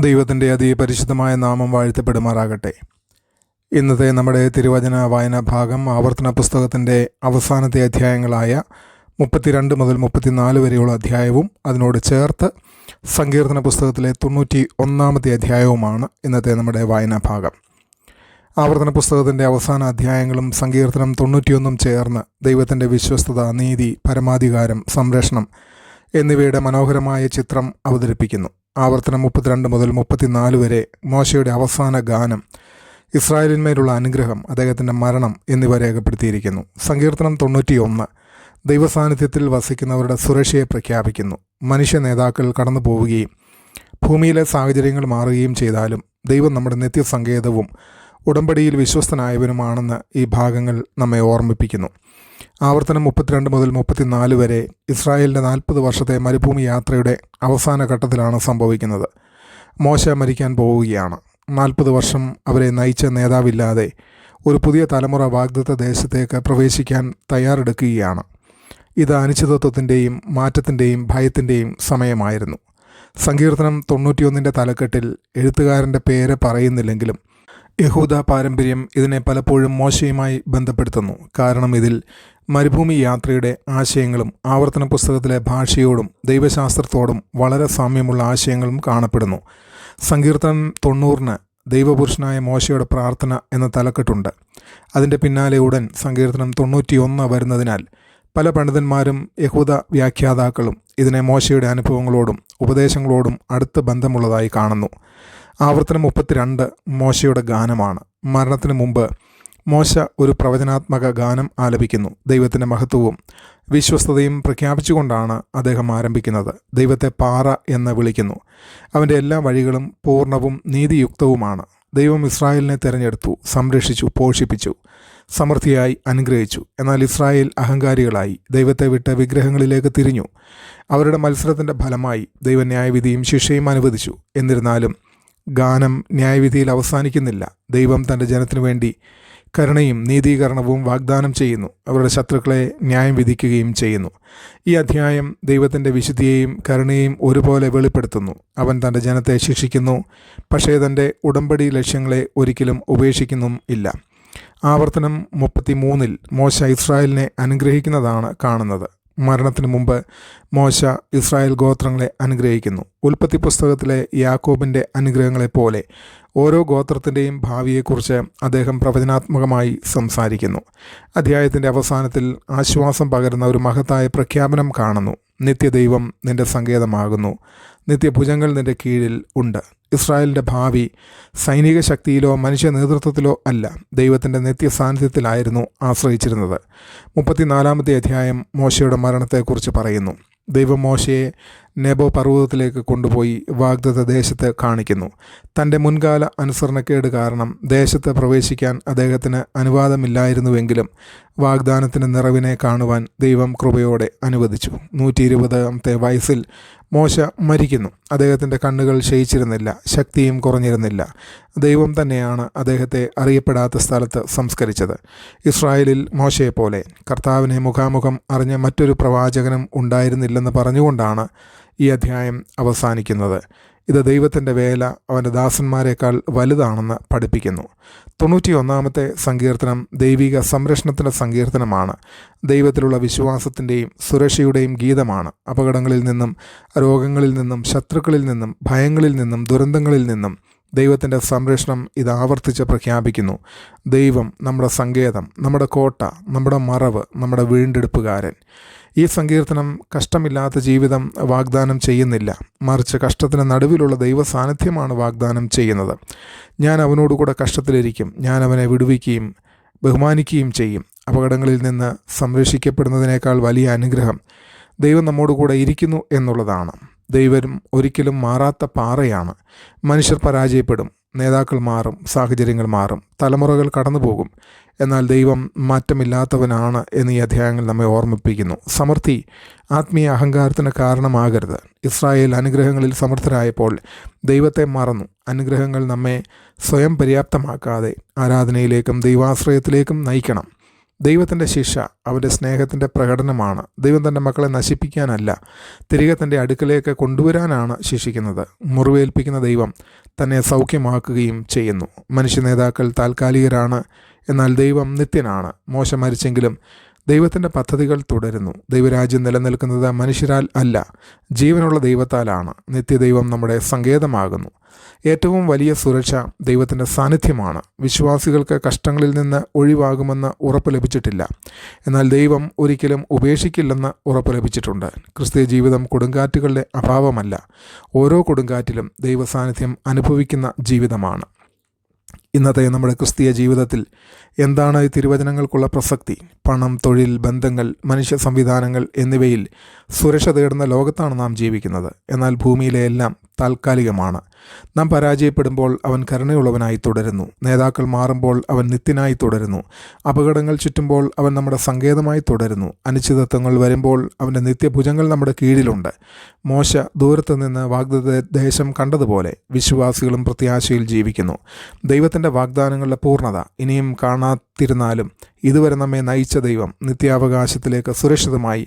ദൈവത്തിൻ്റെ അതിപരിശുദ്ധമായ നാമം വാഴ്ത്തപ്പെടുമാറാകട്ടെ. ഇന്നത്തെ നമ്മുടെ തിരുവചന വായനാ ഭാഗം ആവർത്തന പുസ്തകത്തിൻ്റെ അവസാനത്തെ അധ്യായങ്ങളായ 32 മുതൽ 34 വരെയുള്ള അധ്യായവും അതിനോട് ചേർത്ത് സങ്കീർത്തന പുസ്തകത്തിലെ 91 അധ്യായവുമാണ് ഇന്നത്തെ നമ്മുടെ വായനാ ഭാഗം. ആവർത്തന പുസ്തകത്തിൻ്റെ അവസാന അധ്യായങ്ങളും സങ്കീർത്തനം 91 ചേർന്ന് ദൈവത്തിൻ്റെ വിശ്വസ്തത, നീതി, പരമാധികാരം, സംരക്ഷണം എന്നിവയുടെ മനോഹരമായ ചിത്രം അവതരിപ്പിക്കുന്നു. ആവർത്തനം 32 മുതൽ 34 വരെ മോശയുടെ അവസാന ഗാനം, ഇസ്രായേലിന്മേലുള്ള അനുഗ്രഹം, അദ്ദേഹത്തിൻ്റെ മരണം എന്നിവ രേഖപ്പെടുത്തിയിരിക്കുന്നു. സങ്കീർത്തനം 91 ദൈവസാന്നിധ്യത്തിൽ വസിക്കുന്നവരുടെ സുരക്ഷയെ പ്രഖ്യാപിക്കുന്നു. മനുഷ്യ നേതാക്കൾ കടന്നു പോവുകയും ഭൂമിയിലെ സാഹചര്യങ്ങൾ മാറുകയും ചെയ്താലും ദൈവം നമ്മുടെ നിത്യസങ്കേതവും ഉടമ്പടിയിൽ വിശ്വസ്തനായവനുമാണെന്ന് ഈ ഭാഗങ്ങൾ നമ്മെ ഓർമ്മിപ്പിക്കുന്നു. ആവർത്തനം 32 മുതൽ 34 വരെ ഇസ്രായേലിൻ്റെ 40 വർഷത്തെ മരുഭൂമി യാത്രയുടെ അവസാന ഘട്ടത്തിലാണ് സംഭവിക്കുന്നത്. മോശ മരിക്കാൻ പോവുകയാണ്. 40 വർഷം അവരെ നയിച്ച നേതാവില്ലാതെ ഒരു പുതിയ തലമുറ വാഗ്ദത്ത ദേശത്തേക്ക് പ്രവേശിക്കാൻ തയ്യാറെടുക്കുകയാണ്. ഇത് അനിശ്ചിതത്വത്തിൻ്റെയും മാറ്റത്തിൻ്റെയും ഭയത്തിൻ്റെയും സമയമായിരുന്നു. സങ്കീർത്തനം 91 തലക്കെട്ടിൽ എഴുത്തുകാരൻ്റെ പേര് പറയുന്നില്ലെങ്കിലും യഹൂദ പാരമ്പര്യം ഇതിനെ പലപ്പോഴും മോശയുമായി ബന്ധപ്പെടുത്തുന്നു. കാരണം ഇതിൽ മരുഭൂമി യാത്രയുടെ ആശയങ്ങളും ആവർത്തന പുസ്തകത്തിലെ ഭാഷയോടും ദൈവശാസ്ത്രത്തോടും വളരെ സാമ്യമുള്ള ആശയങ്ങളും കാണപ്പെടുന്നു. സങ്കീർത്തനം 90 ദൈവപുരുഷനായ മോശയുടെ പ്രാർത്ഥന എന്ന തലക്കെട്ടുണ്ട്. അതിൻ്റെ പിന്നാലെ ഉടൻ സങ്കീർത്തനം 91 വരുന്നതിനാൽ പല പണ്ഡിതന്മാരും യഹൂദ വ്യാഖ്യാതാക്കളും ഇതിനെ മോശയുടെ അനുഭവങ്ങളോടും ഉപദേശങ്ങളോടും അടുത്ത് ബന്ധമുള്ളതായി കാണുന്നു. ആവർത്തനം 32 മോശയുടെ ഗാനമാണ്. മരണത്തിന് മുമ്പ് മോശ ഒരു പ്രവചനാത്മക ഗാനം ആലപിക്കുന്നു. ദൈവത്തിൻ്റെ മഹത്വവും വിശ്വസ്തതയും പ്രഖ്യാപിച്ചുകൊണ്ടാണ് അദ്ദേഹം ആരംഭിക്കുന്നത്. ദൈവത്തെ പാറ എന്ന് വിളിക്കുന്നു. അവൻ്റെ എല്ലാ വഴികളും പൂർണ്ണവും നീതിയുക്തവുമാണ്. ദൈവം ഇസ്രായേലിനെ തിരഞ്ഞെടുത്തു, സംരക്ഷിച്ചു, പോഷിപ്പിച്ചു, സമൃദ്ധിയായി അനുഗ്രഹിച്ചു. എന്നാൽ ഇസ്രായേൽ അഹങ്കാരികളായി ദൈവത്തെ വിട്ട് വിഗ്രഹങ്ങളിലേക്ക് തിരിഞ്ഞു. അവരുടെ മത്സരത്തിൻ്റെ ഫലമായി ദൈവം ന്യായവിധിയും ശിക്ഷയും അനുവദിച്ചു. എന്നിരുന്നാലും ഗാനം ന്യായവിധിയിൽ അവസാനിക്കുന്നില്ല. ദൈവം തൻ്റെ ജനത്തിനു വേണ്ടി കരുണയും നീതീകരണവും വാഗ്ദാനം ചെയ്യുന്നു. അവരുടെ ശത്രുക്കളെ ന്യായം വിധിക്കുകയും ചെയ്യുന്നു. ഈ അധ്യായം ദൈവത്തിൻ്റെ വിശുദ്ധിയെയും കരുണയെയും ഒരുപോലെ വെളിപ്പെടുത്തുന്നു. അവൻ തൻ്റെ ജനത്തെ ശിക്ഷിക്കുന്നു, പക്ഷേ തൻ്റെ ഉടമ്പടി ലക്ഷ്യങ്ങളെ ഒരിക്കലും ഉപേക്ഷിക്കുന്നും ഇല്ല. ആവർത്തനം 33 മോശ ഇസ്രായേലിനെ അനുഗ്രഹിക്കുന്നതാണ് കാണുന്നത്. മരണത്തിന് മുമ്പ് മോശ ഇസ്രായേൽ ഗോത്രങ്ങളെ അനുഗ്രഹിക്കുന്നു. ഉൽപ്പത്തി പുസ്തകത്തിലെ യാക്കോബിൻ്റെ അനുഗ്രഹങ്ങളെപ്പോലെ ഓരോ ഗോത്രത്തിൻ്റെയും ഭാവിയെക്കുറിച്ച് അദ്ദേഹം പ്രവചനാത്മകമായി സംസാരിക്കുന്നു. അധ്യായത്തിൻ്റെ അവസാനത്തിൽ ആശ്വാസം പകരുന്ന ഒരു മഹത്തായ പ്രഖ്യാപനം കാണുന്നു. നിത്യദൈവം നിൻ്റെ സങ്കേതമാകുന്നു, നിത്യഭുജങ്ങൾ നിൻ്റെ കീഴിൽ ഉണ്ട്. ഇസ്രായേലിൻ്റെ ഭാവി സൈനിക ശക്തിയിലോ മനുഷ്യ നേതൃത്വത്തിലോ അല്ല, ദൈവത്തിൻ്റെ നിത്യസാന്നിധ്യത്തിലായിരുന്നു ആശ്രയിച്ചിരുന്നത്. 34 അധ്യായം മോശയുടെ മരണത്തെക്കുറിച്ച് പറയുന്നു. ദൈവം മോശയെ നെബോ പർവ്വതത്തിലേക്ക് കൊണ്ടുപോയി വാഗ്ദത്ത ദേശത്ത് കാണിക്കുന്നു. തൻ്റെ മുൻകാല അനുസരണക്കേട് കാരണം ദേശത്ത് പ്രവേശിക്കാൻ അദ്ദേഹത്തിന് അനുവാദമില്ലായിരുന്നുവെങ്കിലും വാഗ്ദാനത്തിൻ്റെ നിറവിനെ കാണുവാൻ ദൈവം കൃപയോടെ അനുവദിച്ചു. 120 വയസ്സിൽ മോശ മരിക്കുന്നു. അദ്ദേഹത്തിൻ്റെ കണ്ണുകൾ ക്ഷയിച്ചിരുന്നില്ല, ശക്തിയും കുറഞ്ഞിരുന്നില്ല. ദൈവം തന്നെയാണ് അദ്ദേഹത്തെ അറിയപ്പെടാത്ത സ്ഥലത്ത് സംസ്കരിച്ചത്. ഇസ്രായേലിൽ മോശയെപ്പോലെ കർത്താവിനെ മുഖാമുഖം അറിഞ്ഞ മറ്റൊരു പ്രവാചകനും ഉണ്ടായിരുന്നില്ലെന്ന് പറഞ്ഞുകൊണ്ടാണ് ഈ അധ്യായം അവസാനിക്കുന്നത്. ഇത് ദൈവത്തിൻ്റെ വേല അവൻ്റെ ദാസന്മാരെക്കാൾ വലുതാണെന്ന് പഠിപ്പിക്കുന്നു. 91 സങ്കീർത്തനം ദൈവിക സംരക്ഷണത്തിൻ്റെ സങ്കീർത്തനമാണ്. ദൈവത്തിലുള്ള വിശ്വാസത്തിൻ്റെയും സുരക്ഷയുടെയും ഗീതമാണ്. അപകടങ്ങളിൽ നിന്നും, രോഗങ്ങളിൽ നിന്നും, ശത്രുക്കളിൽ നിന്നും, ഭയങ്ങളിൽ നിന്നും, ദുരന്തങ്ങളിൽ നിന്നും ദൈവത്തിൻ്റെ സംരക്ഷണം ഇത് ആവർത്തിച്ച് പ്രഖ്യാപിക്കുന്നു. ദൈവം നമ്മുടെ സങ്കേതം, നമ്മുടെ കോട്ട, നമ്മുടെ മറവ്, നമ്മുടെ വീണ്ടെടുപ്പുകാരൻ. ഈ സങ്കീർത്തനം കഷ്ടമില്ലാത്ത ജീവിതം വാഗ്ദാനം ചെയ്യുന്നില്ല, മറിച്ച് കഷ്ടത്തിന് നടുവിലുള്ള ദൈവ സാന്നിധ്യമാണ് വാഗ്ദാനം ചെയ്യുന്നത്. ഞാൻ അവനോടുകൂടെ കഷ്ടത്തിലിരിക്കും, ഞാൻ അവനെ വിടുവിക്കുകയും ബഹുമാനിക്കുകയും ചെയ്യും. അപകടങ്ങളിൽ നിന്ന് സംരക്ഷിക്കപ്പെടുന്നതിനേക്കാൾ വലിയ അനുഗ്രഹം ദൈവം നമ്മോടുകൂടെ ഇരിക്കുന്നു എന്നുള്ളതാണ്. ദൈവം ഒരിക്കലും മാറാത്ത പാറയാണ്. മനുഷ്യർ പരാജയപ്പെടും, നേതാക്കൾ മാറും, സാഹചര്യങ്ങൾ മാറും, തലമുറകൾ കടന്നു പോകും. എന്നാൽ ദൈവം മാറ്റമില്ലാത്തവനാണ് എന്ന് ഈ അധ്യായങ്ങൾ നമ്മെ ഓർമ്മിപ്പിക്കുന്നു. സമൃദ്ധി ആത്മീയ അഹങ്കാരത്തിന് കാരണമാകരുത്. ഇസ്രായേൽ അനുഗ്രഹങ്ങളിൽ സമർത്ഥരായപ്പോൾ ദൈവത്തെ മറന്നു. അനുഗ്രഹങ്ങൾ നമ്മെ സ്വയം പര്യാപ്തമാക്കാതെ ആരാധനയിലേക്കും ദൈവാശ്രയത്തിലേക്കും നയിക്കണം. ദൈവത്തിൻ്റെ ശിക്ഷ അവൻ്റെ സ്നേഹത്തിൻ്റെ പ്രകടനമാണ്. ദൈവം തൻ്റെ മക്കളെ നശിപ്പിക്കാനല്ല, തിരികെ തൻ്റെ അടുക്കലേക്ക് കൊണ്ടുവരാനാണ് ശിക്ഷിക്കുന്നത്. മുറിവേൽപ്പിക്കുന്ന ദൈവം തന്നെ സൗഖ്യമാക്കുകയും ചെയ്യുന്നു. മനുഷ്യ നേതാക്കൾ താൽക്കാലികരാണ്, എന്നാൽ ദൈവം നിത്യനാണ്. മോശ മരിച്ചെങ്കിലും ദൈവത്തിൻ്റെ പദ്ധതികൾ തുടരുന്നു. ദൈവരാജ്യം നിലനിൽക്കുന്നത് മനുഷ്യരാൽ അല്ല, ജീവനുള്ള ദൈവത്താലാണ്. നിത്യദൈവം നമ്മുടെ സങ്കേതമാകുന്നു. ഏറ്റവും വലിയ സുരക്ഷ ദൈവത്തിൻ്റെ സാന്നിധ്യമാണ്. വിശ്വാസികൾക്ക് കഷ്ടങ്ങളിൽ നിന്ന് ഒഴിവാകുമെന്ന് ഉറപ്പ് ലഭിച്ചിട്ടില്ല, എന്നാൽ ദൈവം ഒരിക്കലും ഉപേക്ഷിക്കില്ലെന്ന് ഉറപ്പ് ലഭിച്ചിട്ടുണ്ട്. ക്രിസ്തീയ ജീവിതം കൊടുങ്കാറ്റുകളുടെ അഭാവമല്ല, ഓരോ കൊടുങ്കാറ്റിലും ദൈവ സാന്നിധ്യം അനുഭവിക്കുന്ന ജീവിതമാണ്. ഇന്നത്തെ നമ്മുടെ ക്രിസ്തീയ ജീവിതത്തിൽ എന്താണ് ഈ തിരുവചനങ്ങൾക്കുള്ള പ്രസക്തി? പണം, തൊഴിൽ, ബന്ധങ്ങൾ, മനുഷ്യ സംവിധാനങ്ങൾ എന്നിവയിൽ സുരക്ഷ തേടുന്ന ലോകത്താണ് നാം ജീവിക്കുന്നത്. എന്നാൽ ഭൂമിയിലെ എല്ലാം താൽക്കാലികമാണ്. നാം പരാജയപ്പെടുമ്പോൾ അവൻ കരുണയുള്ളവനായി തുടരുന്നു. നേതാക്കൾ മാറുമ്പോൾ അവൻ നിത്യനായി തുടരുന്നു. അപകടങ്ങൾ ചുറ്റുമ്പോൾ അവൻ നമ്മുടെ സങ്കേതമായി തുടരുന്നു. അനിശ്ചിതത്വങ്ങൾ വരുമ്പോൾ അവൻ്റെ നിത്യഭുജങ്ങൾ നമ്മുടെ കീഴിലുണ്ട്. മോശ ദൂരത്ത് നിന്ന് വാഗ്ദത്ത ദേശം കണ്ടതുപോലെ വിശ്വാസികളും പ്രത്യാശയിൽ ജീവിക്കുന്നു. ദൈവത്തിൻ്റെ വാഗ്ദാനങ്ങളുടെ പൂർണ്ണത ഇനിയും കാണാതിരുന്നാലും ഇതുവരെ നമ്മെ നയിച്ച ദൈവം നിത്യാവകാശത്തിലേക്ക് സുരക്ഷിതമായി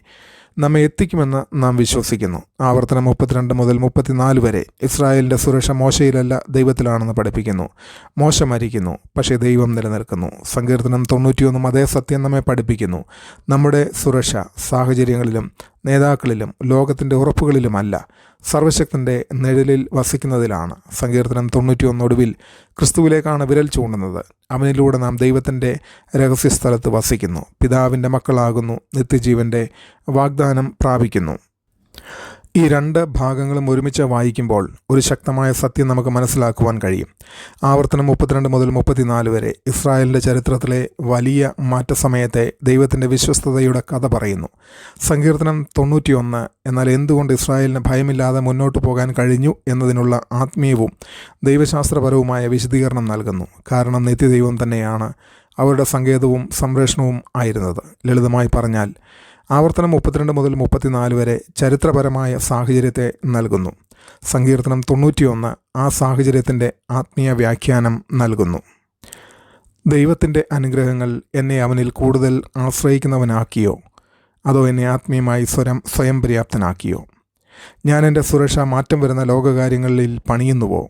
നമ്മെ എത്തിക്കുമെന്ന് നാം വിശ്വസിക്കുന്നു. ആവർത്തനം 32 മുതൽ 34 വരെ ഇസ്രായേലിൻ്റെ സുരക്ഷ മോശയിലല്ല, ദൈവത്തിലാണെന്ന് പഠിപ്പിക്കുന്നു. മോശ മരിക്കുന്നു, പക്ഷേ ദൈവം നിലനിൽക്കുന്നു. സങ്കീർത്തനം 91 അതേ സത്യം നമ്മെ പഠിപ്പിക്കുന്നു. നമ്മുടെ സുരക്ഷ സാഹചര്യങ്ങളിലും നേതാക്കളിലും ലോകത്തിൻ്റെ ഉറപ്പുകളിലുമല്ല, സർവശക്തൻ്റെ നിഴലിൽ വസിക്കുന്നതിലാണ്. സങ്കീർത്തനം 91 ഒടുവിൽ ക്രിസ്തുവിലേക്കാണ് വിരൽ ചൂണ്ടുന്നത്. അവനിലൂടെ നാം ദൈവത്തിൻ്റെ രഹസ്യസ്ഥലത്ത് വസിക്കുന്നു, പിതാവിൻ്റെ മക്കളാകുന്നു, നിത്യജീവൻ്റെ വാഗ്ദാനം പ്രാപിക്കുന്നു. ഈ രണ്ട് ഭാഗങ്ങളും ഒരുമിച്ച് വായിക്കുമ്പോൾ ഒരു ശക്തമായ സത്യം നമുക്ക് മനസ്സിലാക്കുവാൻ കഴിയും. ആവർത്തനം 32 മുതൽ 34 വരെ ഇസ്രായേലിൻ്റെ ചരിത്രത്തിലെ വലിയ മാറ്റസമയത്തെ ദൈവത്തിൻ്റെ വിശ്വസ്തതയുടെ കഥ പറയുന്നു. സങ്കീർത്തനം 91 എന്നാൽ എന്തുകൊണ്ട് ഇസ്രായേലിന് ഭയമില്ലാതെ മുന്നോട്ട് പോകാൻ കഴിഞ്ഞു എന്നതിനുള്ള ആത്മീയവും ദൈവശാസ്ത്രപരവുമായ വിശദീകരണം നൽകുന്നു. കാരണം നിത്യദൈവം തന്നെയാണ് അവരുടെ സങ്കേതവും സംരക്ഷണവും ആയിരുന്നത്. ലളിതമായി പറഞ്ഞാൽ ആവർത്തനം 32 മുതൽ 34 വരെ ചരിത്രപരമായ സാഹചര്യത്തെ നൽകുന്നു. സങ്കീർത്തനം 91 ആ സാഹചര്യത്തിൻ്റെ ആത്മീയ വ്യാഖ്യാനം നൽകുന്നു. ദൈവത്തിൻ്റെ അനുഗ്രഹങ്ങൾ എന്നെ അവനിൽ കൂടുതൽ ആശ്രയിക്കുന്നവനാക്കിയോ, അതോ എന്നെ ആത്മീയമായി സ്വയം പര്യാപ്തനാക്കിയോ? ഞാൻ എൻ്റെ സുരക്ഷ മാറ്റം വരുന്ന ലോകകാര്യങ്ങളിൽ പണിയുന്നുവോ,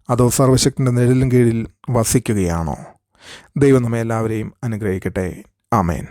അതോ സർവശക്തൻ്റെ നിഴലിൻ കീഴിൽ വസിക്കുകയാണോ? ദൈവം നമ്മെ എല്ലാവരെയും അനുഗ്രഹിക്കട്ടെ. ആമേൻ.